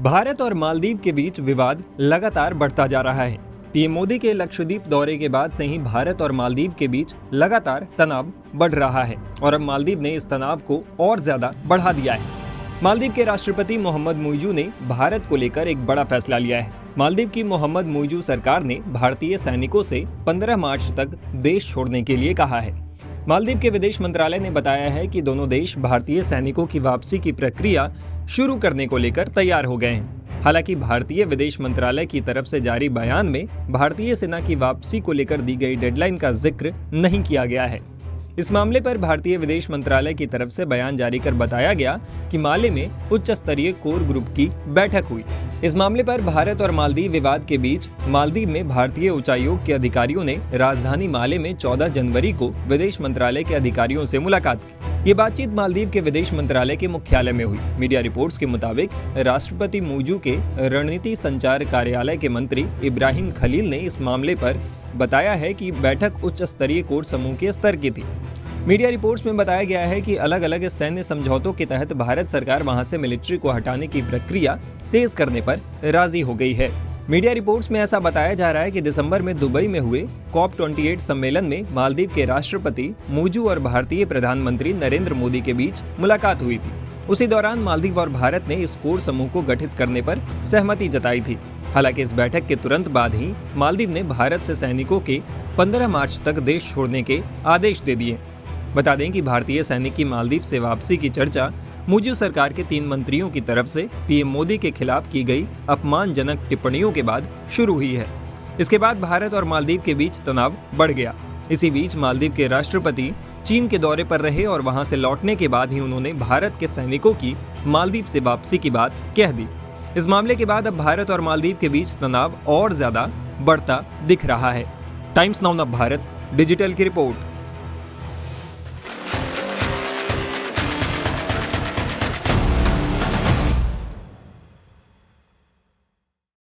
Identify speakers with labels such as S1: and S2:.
S1: भारत और मालदीव के बीच विवाद लगातार बढ़ता जा रहा है। पीएम मोदी के लक्षद्वीप दौरे के बाद से ही भारत और मालदीव के बीच लगातार तनाव बढ़ रहा है और अब मालदीव ने इस तनाव को और ज्यादा बढ़ा दिया है। मालदीव के राष्ट्रपति मोहम्मद मुइज़ू ने भारत को लेकर एक बड़ा फैसला लिया है। मालदीव की मोहम्मद मुइज़ू सरकार ने भारतीय सैनिकों से 15 मार्च तक देश छोड़ने के लिए कहा है। मालदीव के विदेश मंत्रालय ने बताया है कि दोनों देश भारतीय सैनिकों की वापसी की प्रक्रिया शुरू करने को लेकर तैयार हो गए हैं। हालांकि भारतीय विदेश मंत्रालय की तरफ से जारी बयान में भारतीय सेना की वापसी को लेकर दी गई डेडलाइन का जिक्र नहीं किया गया है। इस मामले पर भारतीय विदेश मंत्रालय की तरफ से बयान जारी कर बताया गया कि माले में उच्च स्तरीय कोर ग्रुप की बैठक हुई। इस मामले पर भारत और मालदीव विवाद के बीच मालदीव में भारतीय उच्चायोग के अधिकारियों ने राजधानी माले में 14 जनवरी को विदेश मंत्रालय के अधिकारियों से मुलाकात की। ये बातचीत मालदीव के विदेश मंत्रालय के मुख्यालय में हुई। मीडिया रिपोर्ट्स के मुताबिक राष्ट्रपति मुइज़ू के रणनीति संचार कार्यालय के मंत्री इब्राहिम खलील ने इस मामले पर बताया है कि बैठक उच्च स्तरीय कोर समूह के स्तर की थी। मीडिया रिपोर्ट्स में बताया गया है कि अलग अलग सैन्य समझौतों के तहत भारत सरकार वहां से मिलिट्री को हटाने की प्रक्रिया तेज करने पर राजी हो गई है। मीडिया रिपोर्ट्स में ऐसा बताया जा रहा है कि दिसंबर में दुबई में हुए COP28 सम्मेलन में मालदीव के राष्ट्रपति मुइज़ू और भारतीय प्रधानमंत्री नरेंद्र मोदी के बीच मुलाकात हुई थी। उसी दौरान मालदीव और भारत ने इस कोर समूह को गठित करने पर सहमति जताई थी। हालांकि इस बैठक के तुरंत बाद ही मालदीव ने भारत से सैनिकों के 15 मार्च तक देश छोड़ने के आदेश दे दिए। बता दें कि भारतीय सैनिक की मालदीव से वापसी की चर्चा मुइज़ू सरकार के 3 मंत्रियों की तरफ से पीएम मोदी के खिलाफ की गई अपमानजनक टिप्पणियों के बाद शुरू हुई है। इसके बाद भारत और मालदीव के बीच तनाव बढ़ गया। इसी बीच मालदीव के राष्ट्रपति चीन के दौरे पर रहे और वहां से लौटने के बाद ही उन्होंने भारत के सैनिकों की मालदीव से वापसी की बात कह दी। इस मामले के बाद अब भारत और मालदीव के बीच तनाव और ज्यादा बढ़ता दिख रहा है। टाइम्स नाउ भारत डिजिटल की रिपोर्ट।